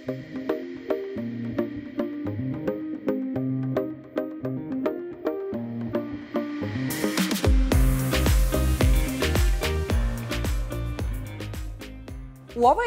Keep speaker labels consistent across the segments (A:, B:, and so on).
A: U ovoj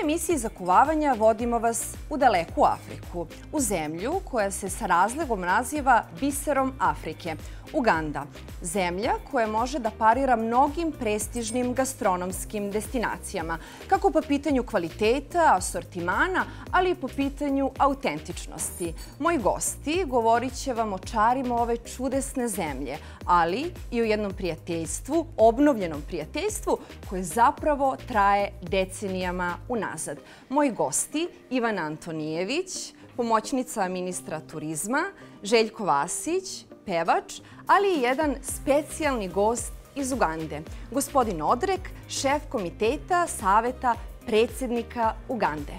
A: emisiji Zakuvavanja vodimo vas u daleku Afriku, u zemlju koja se sa razlogom naziva biserom Afrike, Uganda. Zemlja koja može da parira mnogim prestižnim gastronomskim destinacijama, kako po pitanju kvaliteta, asortimana, ali i po pitanju autentičnosti. Moji gosti govorit će vam o čarima ove čudesne zemlje, ali i o jednom prijateljstvu, obnovljenom prijateljstvu koje zapravo traje decenijama unazad. Moji gosti, Ivana Antonijević, pomoćnica ministra turizma, Željko Vasić, pevač, ali i jedan specijalni gost iz Ugande, gospodin Odrek, šef komiteta Saveta predsjednika Ugande.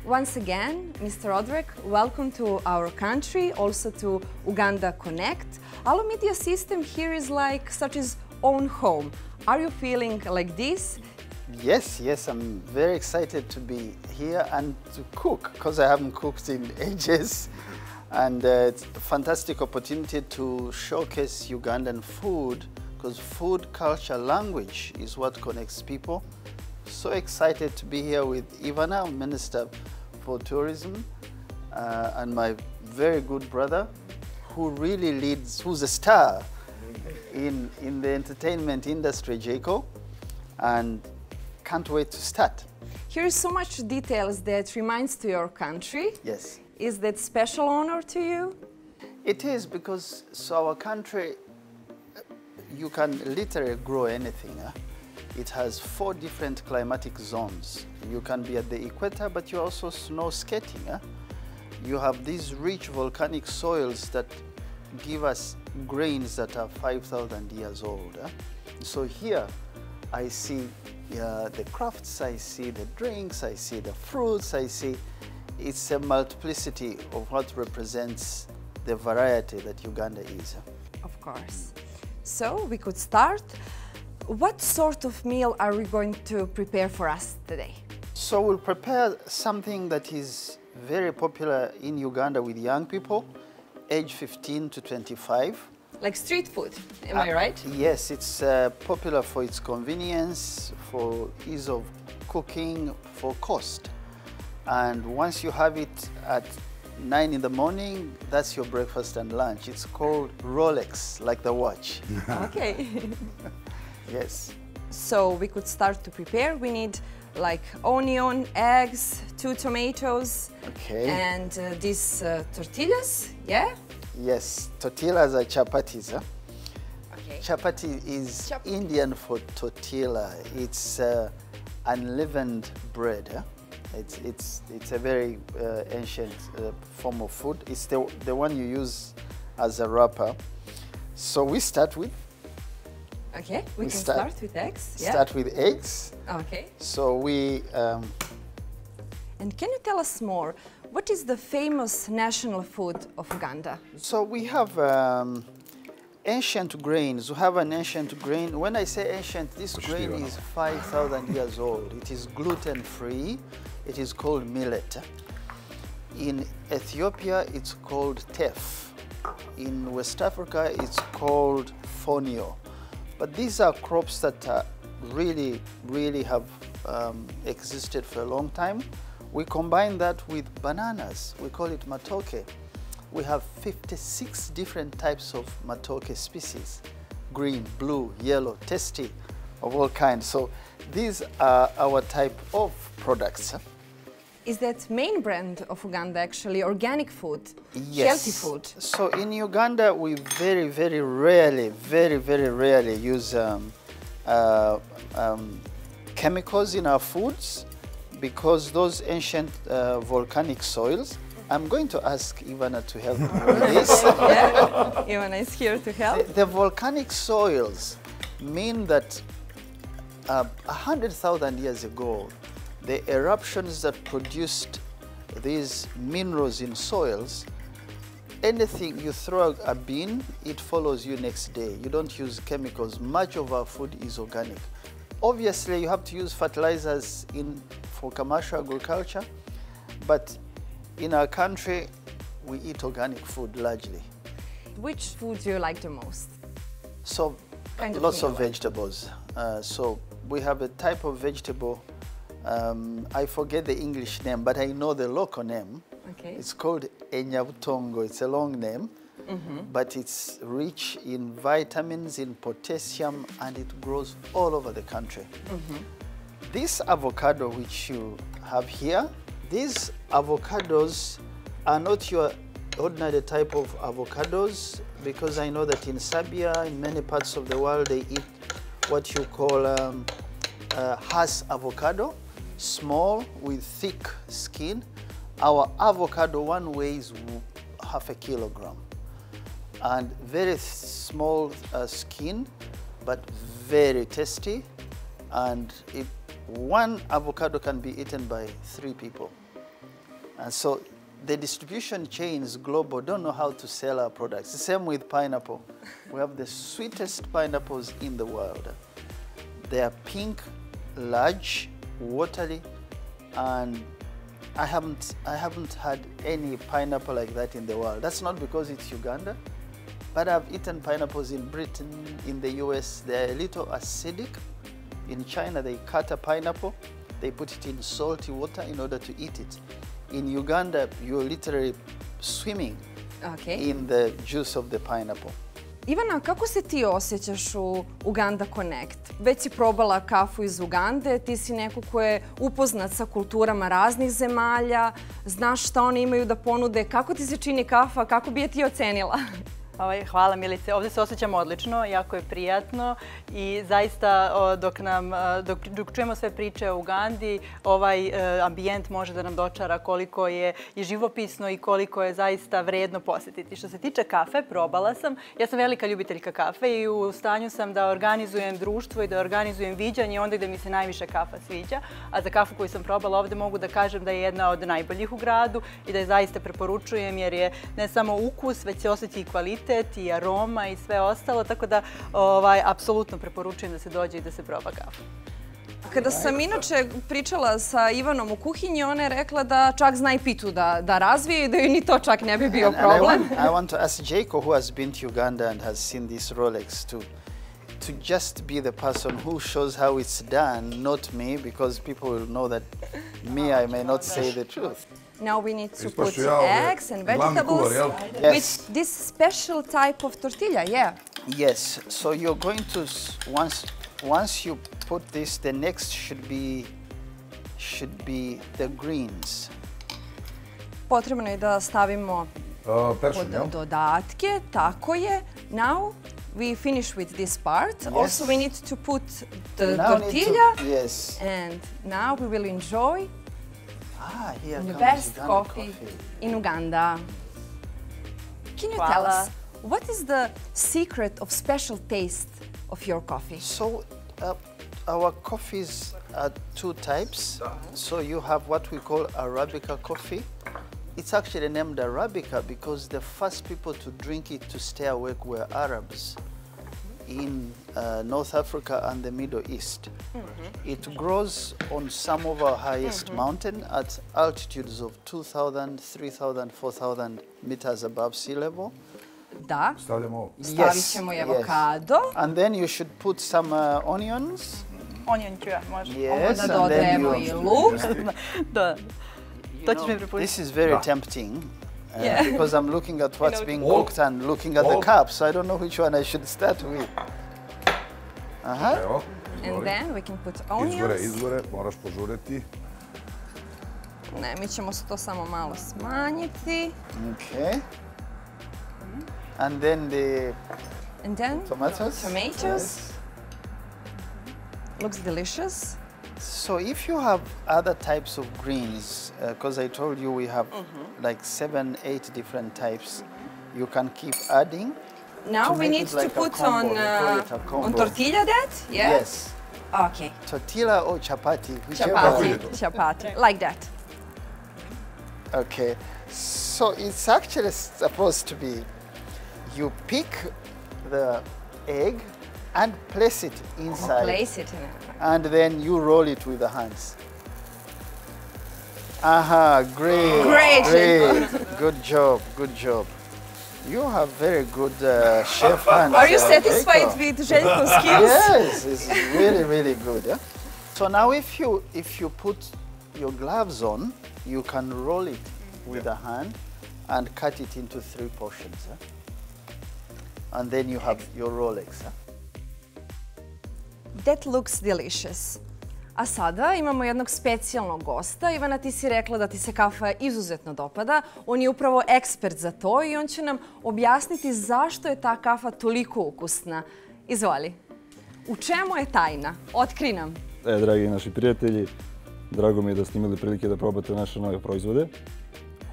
A: Once again, Mr. Odrek, welcome to our country, also to Uganda Connect. Our media system here is like such as own home. Are you feeling like this?
B: Yes, I'm very excited to be here and to cook, because I haven't cooked in ages. And it's a fantastic opportunity to showcase Ugandan food, because food, culture, language is what connects people. So excited to be here with Ivana, Minister for Tourism, and my very good brother, who really leads, who's a star in the entertainment industry, Jeko, and can't wait to start.
A: Here is so much details that reminds to your country.
B: Yes.
A: Is that special honor to you?
B: It is, because so our country, you can literally grow anything. It has 4 different climatic zones. You can be at the equator, but you're also snow skating. You have these rich volcanic soils that give us grains that are 5,000 years old. So here I see the crafts, I see the drinks, I see the fruits, I see it's a multiplicity of what represents the variety that Uganda is.
A: Of course. So we could start. What sort of meal are we going to prepare for us today?
B: So we'll prepare something that is very popular in Uganda with young people, age 15 to 25.
A: Like street food, am I right?
B: Yes, it's popular for its convenience, for ease of cooking, for cost. And once you have it at 9 in the morning, that's your breakfast and lunch. It's called Rolex, like the watch.
A: Okay.
B: Yes.
A: So we could start to prepare. We need like onion, eggs, 2 tomatoes,
B: okay,
A: and these tortillas, yeah?
B: Yes, tortillas are chapatis.
A: Okay.
B: Chapati is Indian for tortilla. It's unleavened bread. It's a very ancient form of food. It's the one you use as a wrapper. So we start with.
A: Okay, we can start with eggs. Yeah.
B: Start with eggs.
A: Okay.
B: So we.
A: And can you tell us more? What is the famous national food of Uganda?
B: So we have ancient grains. We have an ancient grain. When I say ancient, this grain is 5,000 years old. It is gluten-free. It is called millet. In Ethiopia, it's called teff. In West Africa, it's called fonio. But these are crops that really have existed for a long time. We combine that with bananas. We call it matoke. We have 56 different types of matoke species. Green, blue, yellow, tasty, of all kinds. So these are our type of products.
A: Is that main brand of Uganda actually organic food,
B: yes,
A: healthy food?
B: So in Uganda, we very rarely use chemicals in our foods, because those ancient volcanic soils. I'm going to ask Ivana to help me with this.
A: Yeah, Ivana is here to help.
B: The volcanic soils mean that 100,000 years ago, the eruptions that produced these minerals in soils, anything you throw a bin, it follows you next day. You don't use chemicals. Much of our food is organic. Obviously, you have to use fertilizers for commercial agriculture, but In our country, we eat organic food largely.
A: Which food do you like the most?
B: So, lots of vegetables. So we have a type of vegetable, I forget the English name, but I know the local name.
A: Okay.
B: It's called enyabutongo. It's a long name, but it's rich in vitamins, in potassium, and it grows all over the country. This avocado which you have here, these avocados are not your ordinary type of avocados, because I know that in Serbia, in many parts of the world, they eat what you call Hass avocado, small with thick skin. Our avocado, one weighs half a kilogram, and very small skin, but very tasty. And one avocado can be eaten by 3 people. And so the distribution chains global don't know how to sell our products. The same with pineapple. We have the sweetest pineapples in the world. They are pink, large, watery, and I haven't had any pineapple like that in the world. That's not because it's Uganda, but I've eaten pineapples in Britain, in the US. They're a little acidic. In China, they cut a pineapple, they put it in salty water in order to eat it. In Uganda, you're literally swimming in the juice of the pineapple.
A: Ivana, kako se ti osjećaš u Uganda Connect? Već si probala kafu iz Ugande, ti si neko ko je upoznat sa kulturama raznih zemalja, znaš šta oni imaju da ponude. Kako ti se čini kafa, kako bi je ti ocenila?
C: Hvala Milice, ovdje se osjećam odlično, jako je prijatno i zaista dok čujemo sve priče o Ugandi, ovaj ambijent može da nam dočara koliko je i živopisno i koliko je zaista vredno posjetiti. Što se tiče kafe, probala sam. Ja sam velika ljubiteljka kafe i u stanju sam da organizujem društvo i da organizujem viđanje onda gdje mi se najviše kafa sviđa. A za kafu koju sam probala ovdje mogu da kažem da je jedna od najboljih u gradu i da je zaista preporučujem jer je ne samo ukus, već se osjeti i kvalitet i aroma i sve ostalo, tako da apsolutno preporučujem da se dođe i da se proba kafa.
A: Kada sam inače pričala sa Ivanom u kuhinji, ona je rekla da čak zna i pitu da razvije i da joj ni to čak ne bi bio problem.
B: I want to ask Željko, who has been to Uganda and has seen this Rolex, to just be the person who shows how it's done, not me, because people will know that me, I may not say the truth.
A: Now we need to put eggs and vegetables with this special type of tortilla, yeah?
B: Yes, so you're going to, once you put this, the next should be the greens.
A: Potrebno je da stavimo dodatke, tako je. Now we finish with this part. Also we need to put the tortilla.
B: Yes.
A: And now we will enjoy the best coffee in Uganda. Can you tell us, what is the secret of special taste of your coffee?
B: So, our coffees are 2 types. So you have what we call Arabica coffee. It's actually named Arabica because the first people to drink it to stay awake were Arabs in North Africa and the Middle East. It grows on some of our highest mountains at altitudes of 2,000, 3,000, 4,000 meters above sea level.
A: Da, stavit ćemo i avokado.
B: And then you should put some onions.
C: Onion ću ja, može.
B: Yes,
A: da dodajemo i luk.
C: Da, to ćeš mi prepustiti.
B: This is very tempting. Because I'm looking at what's being cooked and looking at the cup, so I don't know which one I should start with.
A: And then we can put onions.
D: Izgore, moraš požureti.
A: Ne, mi ćemo to samo malo smanjiti.
B: Okay. And then the tomatoes.
A: Looks delicious.
B: So if you have other types of greens, because I told you we have like 7, 8 different types, you can keep adding.
A: Now we need to put on tortilla that? Yeah?
B: Yes.
A: Okay.
B: Tortilla or chapati?
A: Chapati, like that.
B: Okay. So it's actually supposed to be, you pick the egg and place it inside.
A: Place it in.
B: And then you roll it with the hands. Aha, great.
A: Great.
B: Good job, good job. You have very good chef hands.
A: Are you satisfied with Željko's skills?
B: Yes, it's really, really good. Yeah? So now if you put your gloves on, you can roll it with a hand and cut it into 3 portions. And then you have your Rolex.
A: That looks delicious. A sada imamo jednog specijalnog gosta. Ivana, ti si rekla da ti se kafa izuzetno dopada. On je upravo ekspert za to i on će nam objasniti zašto je ta kafa toliko ukusna. Izvoli. U čemu je tajna? Otkri nam.
D: Dragi naši prijatelji, drago mi je da ste imali prilike da probate naše nove proizvode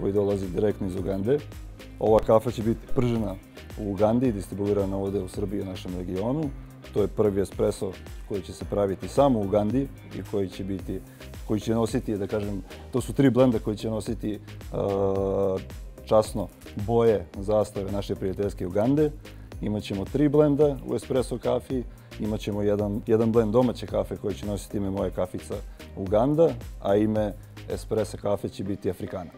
D: koji dolaze direktno iz Ugande. Ova kafa će biti pržena u Ugandi, distribuirana ovdje u Srbiji, u našem regionu. To je prvi espresso koji će se praviti samo u Ugandi i koji će nositi, da kažem, to su 3 blenda koji će nositi časno boje zastave naše prijateljske Ugande. Imaćemo 3 blenda u espresso kafi, imaćemo jedan blend domaće kafe koji će nositi ime moje kafica Uganda, a ime espresso kafe će biti Afrikana.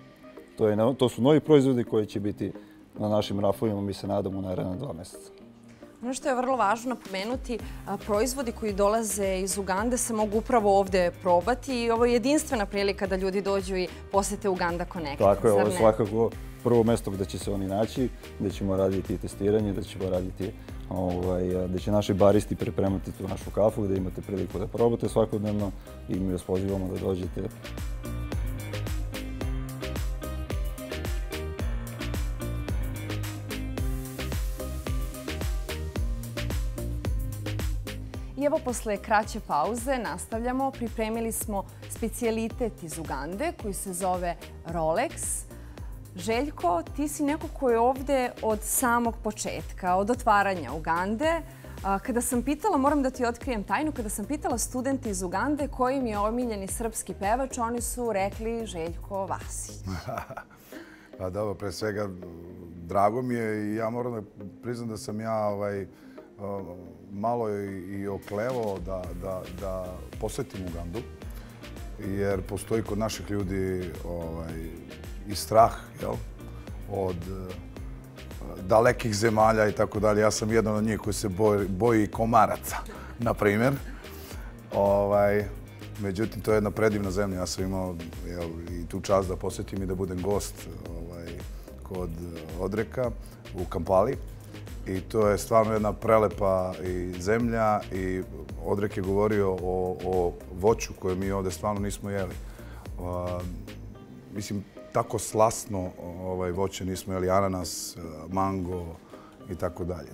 D: To su novi proizvodi koji će biti na našim rafovima, mi se nadamo, u naredna 2 mjeseca.
A: Ono što je vrlo važno napomenuti, proizvodi koji dolaze iz Ugande se mogu upravo ovdje probati i ovo je jedinstvena prilika da ljudi dođu i posete Uganda Connect.
D: Tako je, ovo je svakako prvo mjesto gdje će se oni naći, gdje ćemo raditi testiranje, gdje će naši baristi pripremati tu našu kafu, gdje imate priliku da probate svakodnevno i mi vas pozivamo da dođete.
A: I evo, posle kraće pauze nastavljamo. Pripremili smo specijalitet iz Ugande koji se zove Rolex. Željko, ti si neko koji je ovdje od samog početka, od otvaranja Ugande. Kada sam pitala, moram da ti otkrijem tajnu, kada sam pitala studente iz Ugande koji im je omiljeni srpski pevač, oni su rekli Željko Vasić.
E: Pa dobro, pre svega drago mi je i ja moram da priznam da sam ja malo i oklevao da posjetim Ugandu, jer postoji kod naših ljudi i strah od dalekih zemalja i tako dalje. Ja sam jedan od njih koji se boji komaraca, na primjer. Međutim, to je jedna predivna zemlja. Ja sam imao i tu čast da posjetim i da budem gost kod Odreka u Kampali. I to je stvarno jedna prelepa zemlja i Odrek je govorio o voću koje mi ovdje stvarno nismo jeli. Mislim, tako slasno voće nismo jeli, ananas, mango i tako dalje.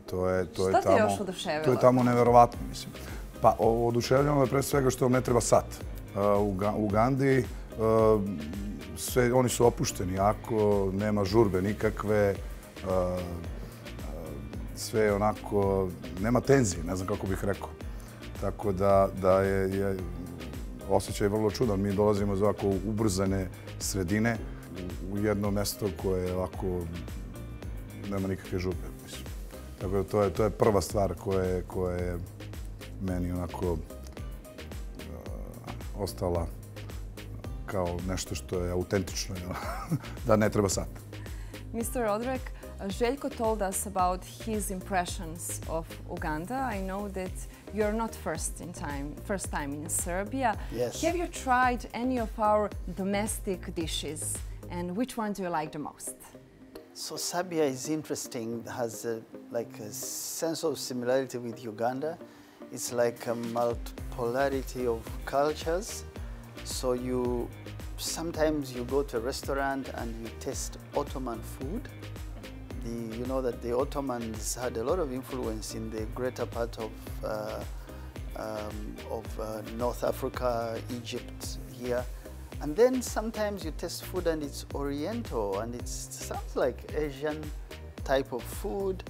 A: Šta te još oduševilo?
E: To je tamo neverovatno, mislim. Pa oduševljamo je pre svega što vam ne treba sat. U Ugandi oni su opušteni jako, nema žurbe nikakve. Sve onako, nema tenzije, ne znam kako bih rekao. Tako da je osjećaj vrlo čudan. Mi dolazimo iz ovako ubrzane sredine u jedno mjesto koje ovako nema nikakve žurbe. Tako da to je prva stvar koja je meni onako ostala kao nešto što je autentično, da ne treba sat.
A: Mr. Odrek, Željko told us about his impressions of Uganda. I know that you're not first time in Serbia.
B: Yes.
A: Have you tried any of our domestic dishes, and which one do you like the most?
B: So Serbia is interesting, has a sense of similarity with Uganda. It's like a multipolarity of cultures. So sometimes you go to a restaurant and you taste Ottoman food. You know that the Ottomans had a lot of influence in the greater part of North Africa, Egypt here. And then sometimes you taste food and it's Oriental and it sounds like Asian type of food.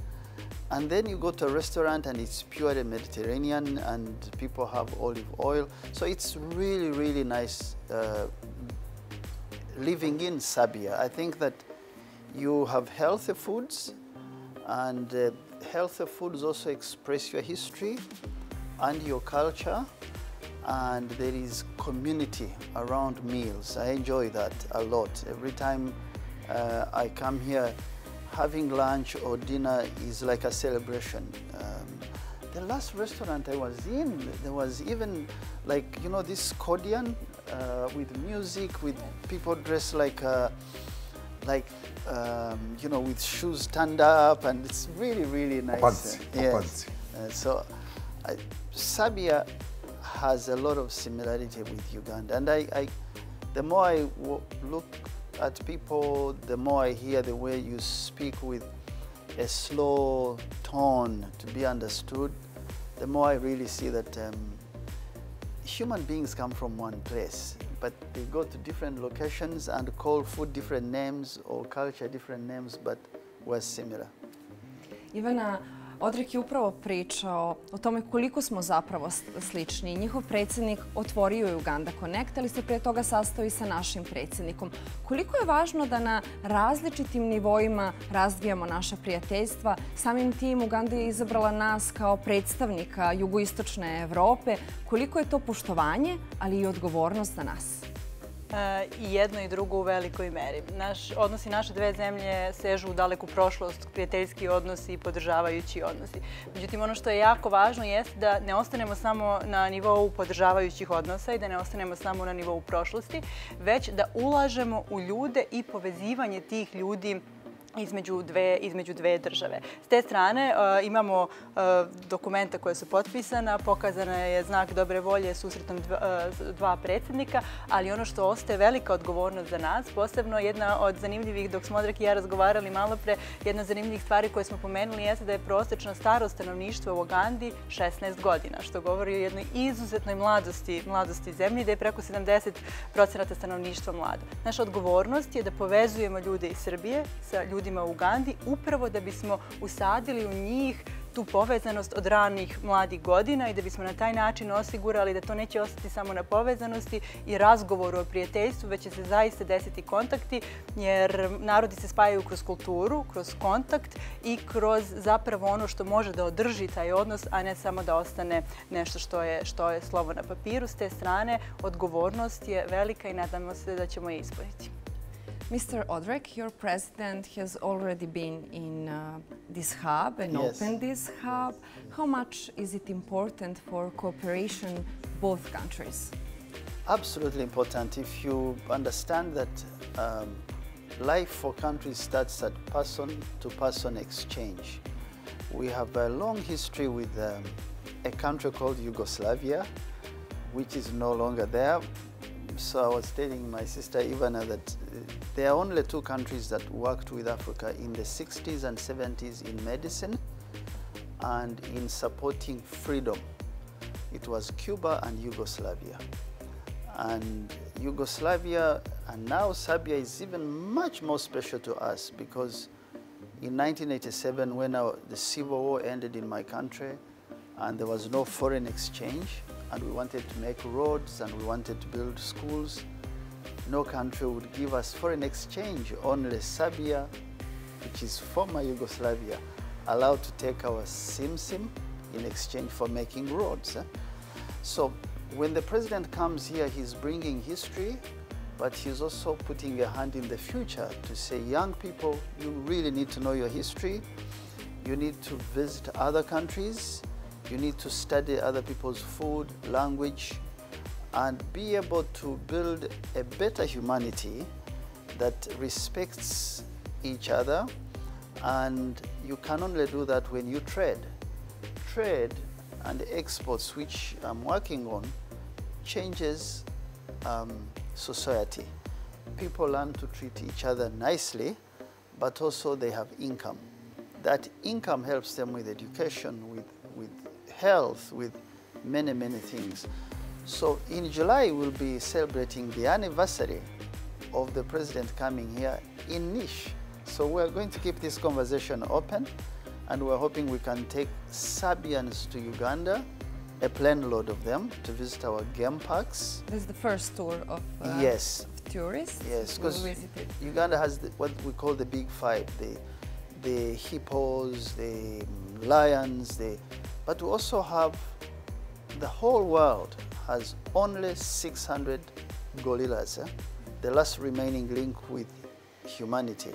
B: And then you go to a restaurant and it's purely Mediterranean and people have olive oil. So it's really, really nice living in Serbia. I think that you have healthy foods, and healthy foods also express your history and your culture. and there is community around meals. I enjoy that a lot. Every time I come here, having lunch or dinner is like a celebration. The last restaurant I was in, there was even like, you know, this accordion with music, with people dressed like you know, with shoes turned up, and it's really, really nice. Yes. So Serbia has a lot of similarity with Uganda, and the more I look at people, the more I hear the way you speak with a slow tone to be understood, the more I really see that human beings come from one place, but they go to different locations and call food different names or culture different names, but we're similar.
A: Ivana, Odrek je upravo pričao o tome koliko smo zapravo slični. Njihov predsjednik otvorio je Uganda Connect, ali se prije toga sastao i sa našim predsjednikom. Koliko je važno da na različitim nivoima razvijamo naša prijateljstva? Samim tim Uganda je izabrala nas kao predstavnika jugoistočne Evrope. Koliko je to poštovanje, ali i odgovornost za nas?
C: I jedno i drugo u velikoj meri. Odnosi naše dve zemlje sežu u daleku prošlost, prijateljski odnosi i podržavajući odnosi. Međutim, ono što je jako važno jeste da ne ostanemo samo na nivou podržavajućih odnosa i da ne ostanemo samo na nivou prošlosti, već da ulažemo u ljude i povezivanje tih ljudi između dve države. S te strane imamo dokumenta koja su potpisana, pokazana je znak dobre volje susretom dva predsjednika, ali ono što ostaje velika odgovornost za nas, posebno jedna od zanimljivih, dok smo Odrek i ja razgovarali malo pre, jedna od zanimljivih stvari koje smo pomenuli jeste da je prosječna starost stanovništva u Ugandi 16 godina, što govori o jednoj izuzetnoj mladosti zemlje, da je preko 70% stanovništva mlado. Naša odgovornost je da povezujemo ljude iz Srbije sa ljudima u Ugandi, upravo da bismo usadili u njih tu povezanost od ranih mladih godina i da bismo na taj način osigurali da to neće ostati samo na povezanosti i razgovoru o prijateljstvu, već će se zaista desiti kontakti, jer narodi se spajaju kroz kulturu, kroz kontakt i kroz zapravo ono što može da održi taj odnos, a ne samo da ostane nešto što je slovo na papiru. S te strane, odgovornost je velika i nadamo se da ćemo je ispuniti.
A: Mr. Odrek, your president has already been in this hub and opened this hub. How much is it important for cooperation both countries?
B: Absolutely important. If you understand that life for countries starts at person-to-person exchange. We have a long history with a country called Yugoslavia, which is no longer there. So I was telling my sister Ivana that there are only two countries that worked with Africa in the 60s and 70s in medicine and in supporting freedom. It was Cuba and Yugoslavia. And Yugoslavia and now Serbia is even much more special to us because in 1987 when the civil war ended in my country and there was no foreign exchange, and we wanted to make roads and we wanted to build schools, no country would give us foreign exchange. Only Serbia, which is former Yugoslavia, allowed to take our sim in exchange for making roads. So when the president comes here, he's bringing history, but he's also putting a hand in the future to say, young people, you really need to know your history. You need to visit other countries. You need to study other people's food, language, and be able to build a better humanity that respects each other. And you can only do that when you trade. Trade and exports, which I'm working on, changes society. People learn to treat each other nicely, but also they have income. That income helps them with education, with health, with many, many things. So in July, we'll be celebrating the anniversary of the president coming here in Niš. So we're going to keep this conversation open, and we're hoping we can take Serbians to Uganda, a plane load of them, to visit our game parks.
A: This is the first tour of tourists?
B: Yes, because Uganda has what we call the big five, the hippos, the lions, but we also have the whole world has only 600 gorillas, the last remaining link with humanity.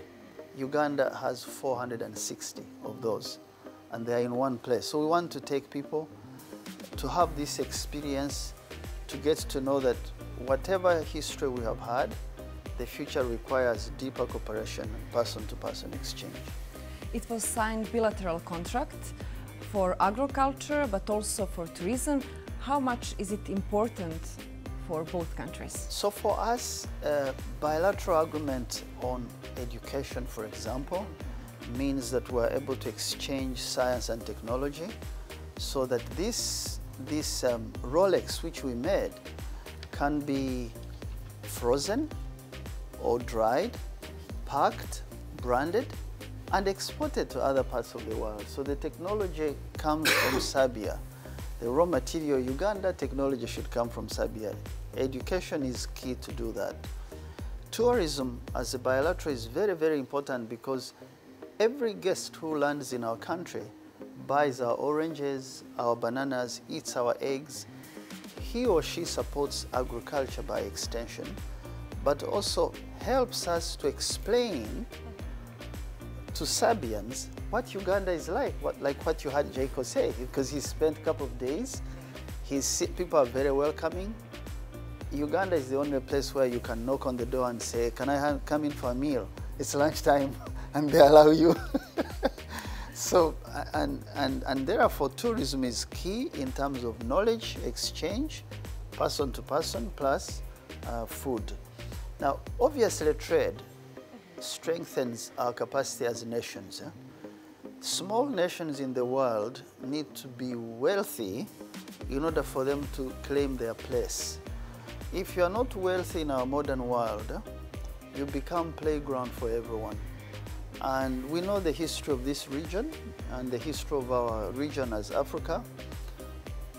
B: Uganda has 460 of those, and they are in one place. So we want to take people to have this experience, to get to know that whatever history we have had, the future requires deeper cooperation and person-to-person exchange.
A: It was signed bilateral contract for agriculture, but also for tourism. How much is it important for both countries?
B: So for us, bilateral agreement on education, for example, means that we're able to exchange science and technology so that this Rolex which we made can be frozen or dried, packed, branded, and exported to other parts of the world. So the technology comes from Serbia. The raw material, Uganda, technology should come from Serbia. Education is key to do that. Tourism as a bilateral is very, very important because every guest who lands in our country buys our oranges, our bananas, eats our eggs. He or she supports agriculture by extension, but also helps us to explain to Serbians what Uganda is like what you had Željko say, because he spent a couple of days. People are very welcoming. Uganda is the only place where you can knock on the door and say, can I come in for a meal? It's lunchtime, and they allow you. So, and therefore tourism is key in terms of knowledge exchange, person to person, plus food. Now, obviously trade strengthens our capacity as nations. Small nations in the world need to be wealthy in order for them to claim their place. If you are not wealthy in our modern world, you become playground for everyone. And we know the history of this region and the history of our region as Africa.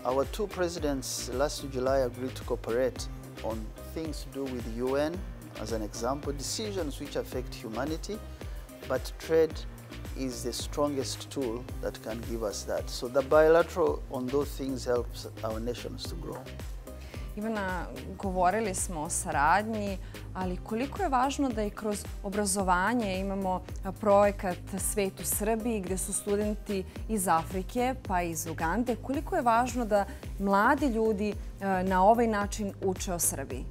B: Our two presidents last July agreed to cooperate on things to do with the UN, as an example, decisions which affect humanity, but trade is the strongest tool that can give us that. So the bilateral on those things helps our nations to grow.
A: Ivana, govorili smo o saradnji, ali koliko je važno da i kroz obrazovanje imamo projekat Svet u Srbiji gdje su studenti iz Afrike pa i iz Ugande. Koliko je važno da mladi ljudi na ovaj način uče o Srbiji?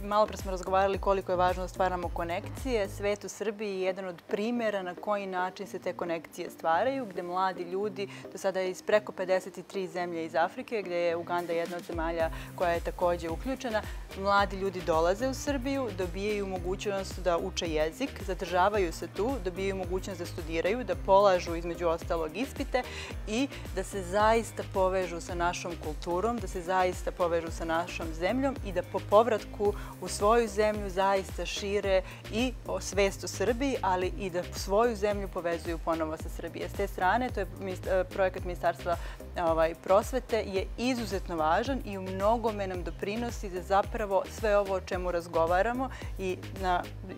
C: Malo pre smo razgovarali koliko je važno da stvaramo konekcije. Svet u Srbiji je jedan od primjera na koji način se te konekcije stvaraju, gde mladi ljudi, do sada je iz preko 53 zemlje iz Afrike, gde je Uganda jedna od zemalja koja je također uključena, mladi ljudi dolaze u Srbiju, dobijaju mogućnost da uče jezik, zadržavaju se tu, dobijaju mogućnost da studiraju, da polažu između ostalog ispite i da se zaista povežu sa našom kulturom, da se zaista povežu sa našom zemljom i da po povratku u svoju zemlju zaista šire i svest o Srbiji, ali i da svoju zemlju povezuju ponovo sa Srbije. S te strane, to je projekat Ministarstva prosvete, je izuzetno važan i u mnogome nam doprinosi da zapravo sve ovo o čemu razgovaramo i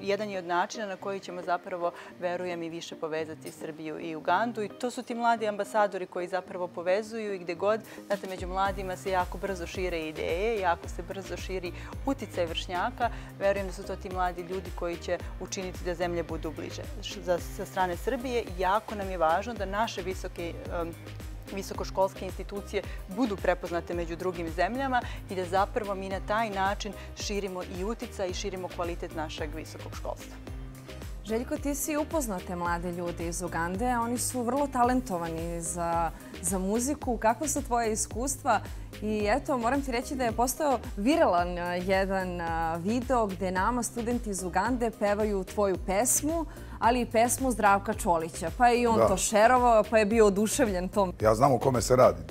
C: jedan je od načina na koji ćemo zapravo, verujem, i više povezati Srbiju i Ugandu. I to su ti mladi ambasadori koji zapravo povezuju i gde god, znate, među mladima se jako brzo šire ideje, jako se brzo širi uticaj vršnjaka. Verujem da su to ti mladi ljudi koji će učiniti da zemlje budu bliže. Sa strane Srbije jako nam je važno da naše visokoškolske institucije budu prepoznate među drugim zemljama i da zapravo mi na taj način širimo i uticaj i širimo kvalitet našeg visokog školstva.
A: Željko, ti si upoznate mlade ljude iz Ugande, a oni su vrlo talentovani za muziku. Kakva su tvoje iskustva? I eto, moram ti reći da je postao viralan jedan video gde nama studenti iz Ugande pevaju tvoju pesmu, ali i pesmu Zdravka Čolića. Pa je i on to šerovao, pa je bio oduševljen tom.
E: Ja znam o kome se radi.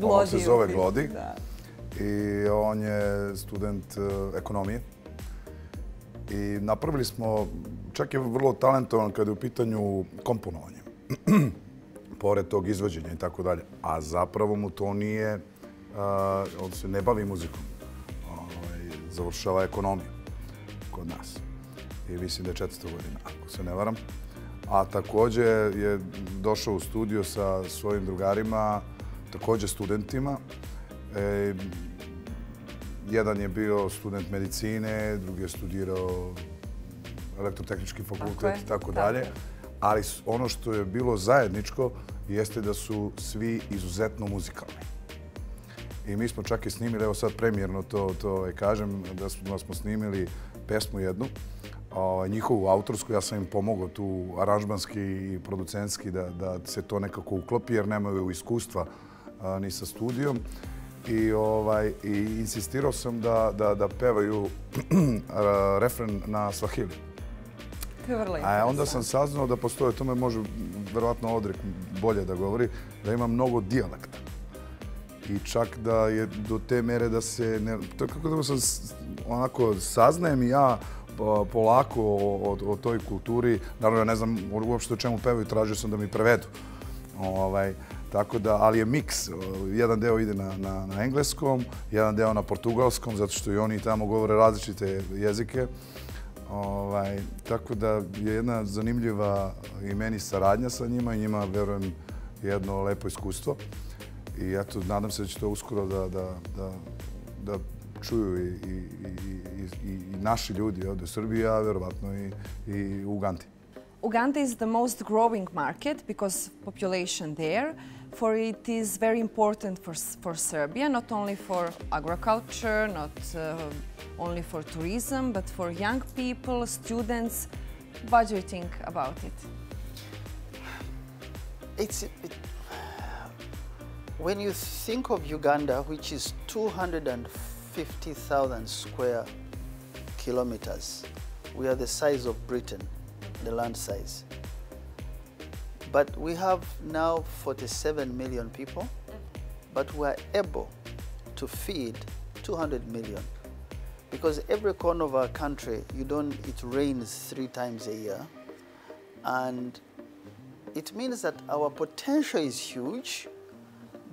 E: On se zove Glodi i on je student ekonomije. I napravili smo, čak je vrlo talentovan kada je u pitanju komponovanje, pored tog izvođenja i tako dalje. A zapravo mu to nije, on se ne bavi muzikom, završava ekonomiju kod nas. I mislim da je 400 godina, ako se ne varam. A također je došao u studio sa svojim drugarima također studentima. Jedan je bio student medicine, drugi je studirao elektrotehnički fakultet i tako dalje. Ali ono što je bilo zajedničko jeste da su svi izuzetno muzikalni. I mi smo čak i snimili, evo sad premijerno to kažem, da smo snimili pesmu jednu, njihovu autorsku. Ja sam im pomogao tu aranžmanski i producentski da se to nekako uklopi jer nemaju iskustva ni sa studijom. I insistirao sam da pevaju refren na svahili. A onda sam saznao da postoje, o tome može verovatno Odrek bolje da govori, da ima mnogo dijalekta. I čak da je do te mere da se... Tako da sam onako saznajem i ja polako o toj kulturi. Naravno, ja ne znam uopšte o čemu pevaju, tražio sam da mi prevedu. Tako da, ali je miks. Jedan deo ide na engleskom, jedan deo na portugalskom, zato što i oni tamo govore različite jezike. Tako da je jedna zanimljiva i meni saradnja sa njima i njima, verujem, jedno lepo iskustvo. I eto, nadam se da će to uskoro da čuju i naši ljudi ovdje u Srbiji, a verovatno i u Ugandi.
A: Uganda is the most growing market because population there. For it is very important for Serbia, not only for agriculture, not only for tourism, but for young people, students. What do you think about it?
B: When you think of Uganda, which is 250,000 square kilometers, we are the size of Britain, the land size. But we have now 47 million people, but we are able to feed 200 million. Because every corner of our country, it rains 3 times a year. And it means that our potential is huge,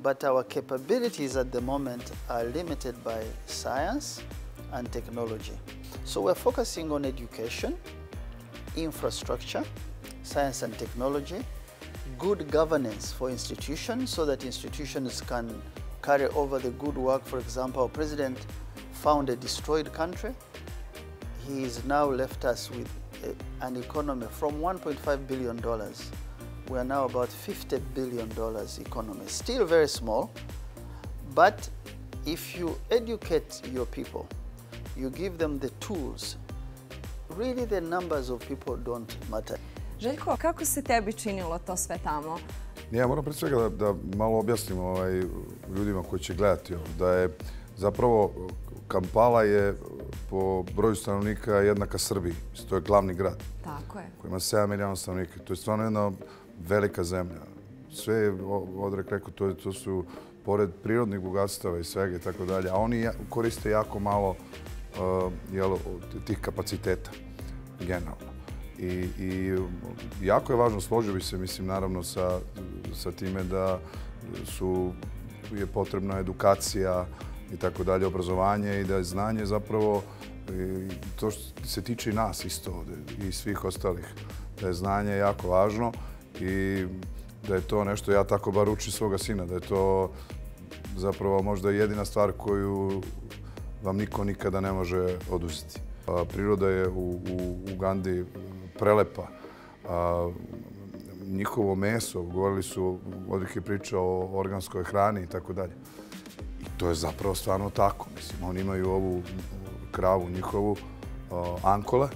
B: but our capabilities at the moment are limited by science and technology. So we're focusing on education, infrastructure, science and technology, good governance for institutions so that institutions can carry over the good work. For example, our president found a destroyed country. He has now left us with an economy from $1.5 billion. We are now about $50 billion economy. Still very small, but if you educate your people, you give them the tools, really the numbers of people don't matter.
A: Željko, kako se tebi činilo to sve tamo?
E: Ja moram pre svega da malo objasnim ljudima koji će gledati ovo, da je zapravo Kampala je po broju stanovnika jednaka Srbiji. To je glavni grad.
A: Tako je.
E: Koji ima 7 miliona stanovnika. To je stvarno jedna velika zemlja. Sve je Odrek rekao, to su pored prirodnih bogatstava i svega i tako dalje, a oni koriste jako malo tih kapaciteta generalno. I jako je važno, složio bi se, mislim, naravno sa time da je potrebna edukacija i tako dalje, obrazovanje i da je znanje zapravo, to što se tiče i nas isto ovdje i svih ostalih, da je znanje jako važno i da je to nešto, ja tako bar učim svoga sina, da je to zapravo možda jedina stvar koju vam niko nikada ne može oduzeti. Priroda je u Ugandi prelepa. Njihovo meso, govorili su, Odrek je pričao o organskoj hrani i tako dalje. I to je zapravo stvarno tako. Mislim, oni imaju ovu kravu njihovu, ankole.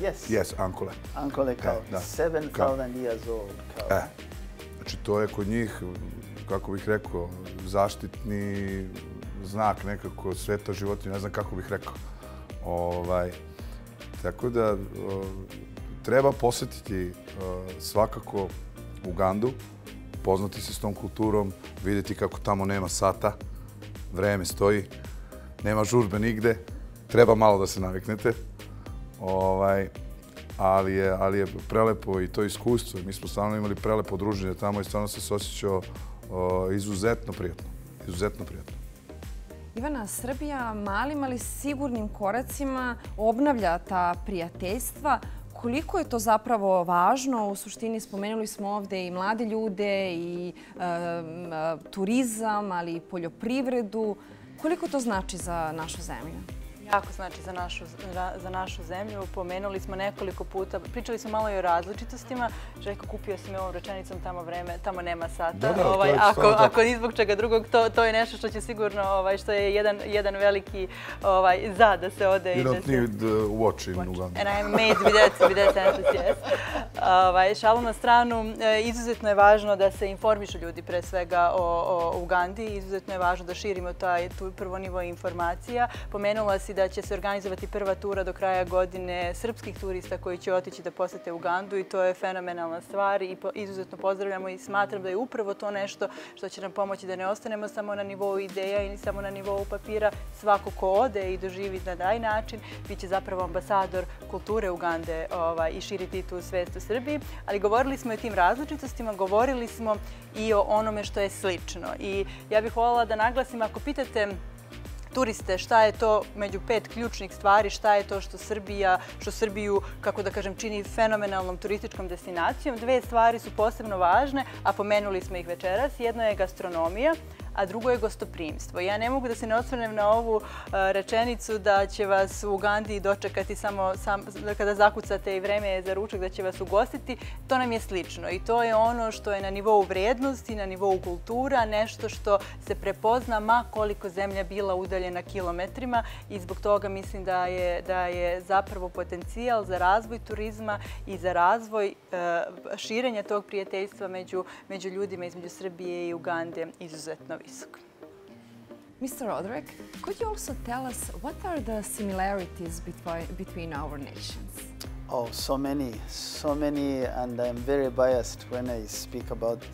E: Yes, ankole.
B: Ankole kao 7,000 years old kao.
E: Znači, to je kod njih, kako bih rekao, zaštitni znak nekako sveta životinja, ne znam kako bih rekao. Tako da treba posjetiti svakako Ugandu, poznati se s tom kulturom, vidjeti kako tamo nema sata, vreme stoji, nema žurbe nigde, treba malo da se naviknete. Ali je prelepo i to iskustvo. Mi smo stvarno imali prelepo druženje tamo i stvarno se osjećao izuzetno prijatno. Izuzetno prijatno.
A: Ivana, Srbija malim, ali sigurnim koracima obnavlja ta prijateljstva. Koliko je to zapravo važno? U suštini spomenuli smo ovde i mlade ljude i turizam, ali i poljoprivredu. Koliko to znači za našu zemlju?
C: Jako znači za našu zemlju. Pomenuli smo nekoliko puta, pričali smo malo i o različitostima. Željko, kupio sam ovom rečenicom tamo vreme, tamo nema sata. Ako ni zbog čega drugog, to je nešto što će sigurno, što je jedan veliki za da se ode.
E: You don't need watch in Uganda.
C: And I am made with that sentence, yes. Šalu na stranu, izuzetno je važno da se informišu ljudi pre svega o Ugandi. Izuzetno je važno da širimo tu prvo nivo informacija. Pomenula si da će se organizovati prva tura do kraja godine srpskih turista koji će otići da posete Ugandu i to je fenomenalna stvar i izuzetno pozdravljamo i smatram da je upravo to nešto što će nam pomoći da ne ostanemo samo na nivou ideja i samo na nivou papira. Svako ko ode i doživi na taj način bit će zapravo ambasador kulture Ugande i širiti tu svest u Srbiji. Ali govorili smo i o tim različitostima, govorili smo i o onome što je slično. I ja bih voljela da naglasim, ako pitate turiste šta je to među 5 ključnih stvari, šta je to što Srbiju, kako da kažem, čini fenomenalnom turističkom destinacijom. 2 stvari su posebno važne, a pomenuli smo ih večeras. Jedno je gastronomija, a drugo je gostoprimstvo. Ja ne mogu da se ne osvrnem na ovu rečenicu da će vas u Ugandi dočekati samo kada zakucate i vreme je za ručak, da će vas ugostiti. To nam je slično i to je ono što je na nivou vrijednosti, na nivou kultura, nešto što se prepozna ma koliko zemlja bila udaljena kilometrima i zbog toga mislim da je zapravo potencijal za razvoj turizma i za razvoj širenja tog prijateljstva među ljudima između Srbije i Ugande izuzetno visok.
A: Mr. Odrek, could you also tell us what are the similarities between our nations?
B: Oh, so many, and I'm very biased when I speak about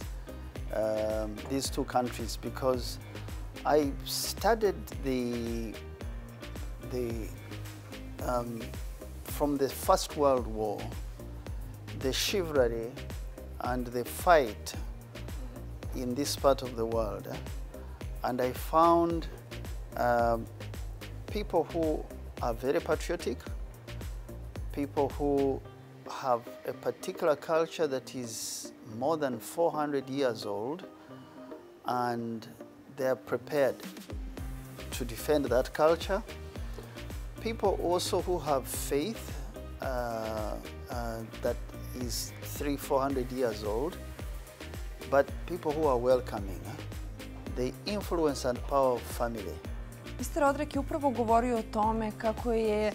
B: these two countries because I studied from the First World War, the chivalry and the fight in this part of the world. And I found people who are very patriotic, people who have a particular culture that is more than 400 years old, and they are prepared to defend that culture. People also who have faith that is 300-400 years old, but people who are welcoming. The influence and power of family.
A: Mr. Odrek je upravo govorio o tome kako je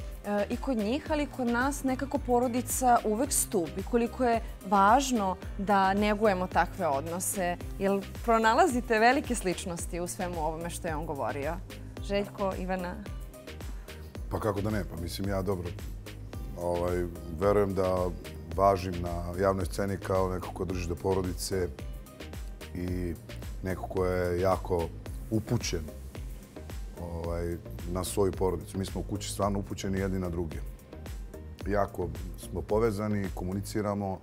A: i kod njih, ali i kod nas nekako porodica uvek stup i koliko je važno da negujemo takve odnose. Jel pronalazite velike sličnosti u svemu ovome što je on govorio? Željko, Ivana?
E: Pa kako da ne, pa mislim ja dobro verujem da važim na javnoj sceni kao neko ko drži do porodice i neko ko je jako upućen na svoju porodicu. Mi smo u kući stvarno upućeni jedni na druge. Jako smo povezani, komuniciramo,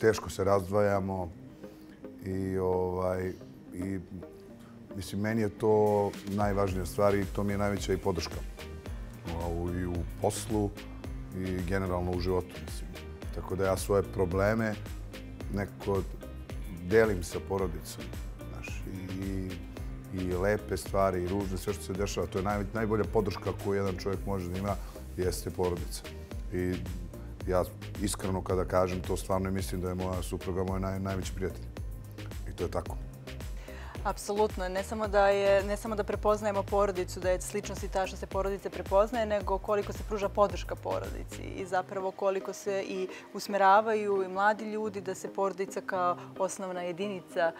E: teško se razdvajamo i mislim, meni je to najvažnija stvar i to mi je najveća i podrška i u poslu i generalno u životu. Tako da ja svoje probleme nekako delim sa porodicom. I lepe stvari, i ružne, sve što se dešava. To je najbolja podrška koju jedan čovjek može da ima, jeste porodica. I ja iskreno kada kažem to, stvarno mislim da je moja supruga moj najveći prijatelj. I to je tako.
C: Apsolutno. Ne samo da prepoznajemo porodicu, da je sličnost i ta što se porodice prepoznaje, nego koliko se pruža podrška porodici i zapravo koliko se i usmeravaju i mladi ljudi da se porodica kao osnovna jedinica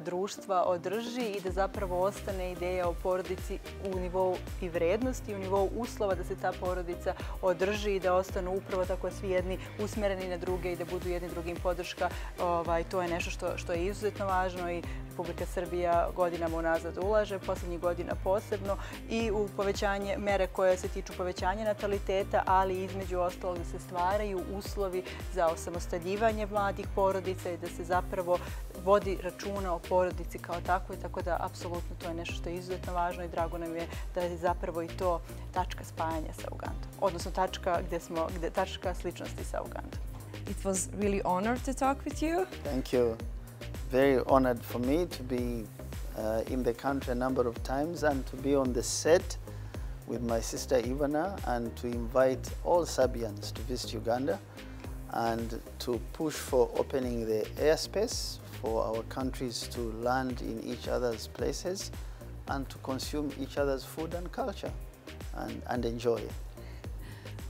C: društva održi i da zapravo ostane ideja o porodici u nivou i vrednosti, u nivou uslova da se ta porodica održi i da ostanu upravo tako svi jedni usmereni na druge i da budu jedni drugim podrška. To je nešto što je izuzetno važno i Republika Srbija godinama unazad ulaže, poslednjih godina posebno, i u povećanje mere koje se tiču povećanja nataliteta, ali između ostalog da se stvaraju uslovi za osamostaljivanje mladih porodica i da se zapravo vodi računa o porodici kao takvoj, tako da apsolutno to je nešto što je izuzetno važno i drago nam je da je zapravo i to tačka spajanja sa Ugandom, odnosno tačka sličnosti sa Ugandom.
A: It was really honored to talk with you.
B: Thank you. Very honored for me to be in the country a number of times and to be on the set with my sister Ivana and to invite all Serbians to visit Uganda and to push for opening the airspace for our countries to land in each other's places and to consume each other's food and culture and enjoy it.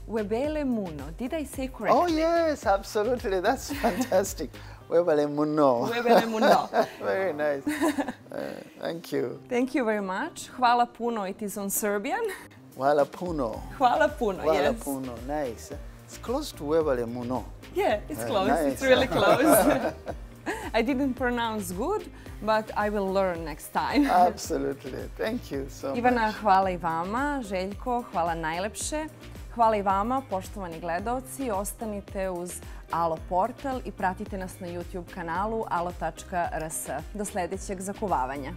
A: Webele Muno, did I say correctly?
B: Oh yes, absolutely, that's fantastic. Webele Muno.
A: Webele Muno.
B: Very nice. Thank you.
A: Thank you very much. Hvala puno, it is on Serbian.
B: Hvala puno.
A: Hvala puno,
B: Hvala
A: yes.
B: puno, nice. It's close to Webele Muno.
A: Yeah, it's close.
B: Nice.
A: It's really close. I didn't pronounce good, but I will learn next time.
B: Absolutely. Thank you so much.
A: Ivana, hvala i vama. Željko, hvala najlepše. Hvala i vama, poštovani gledalci. Ostanite uz Alo portal i pratite nas na YouTube kanalu alo.rs. Do sljedećeg zakuvavanja.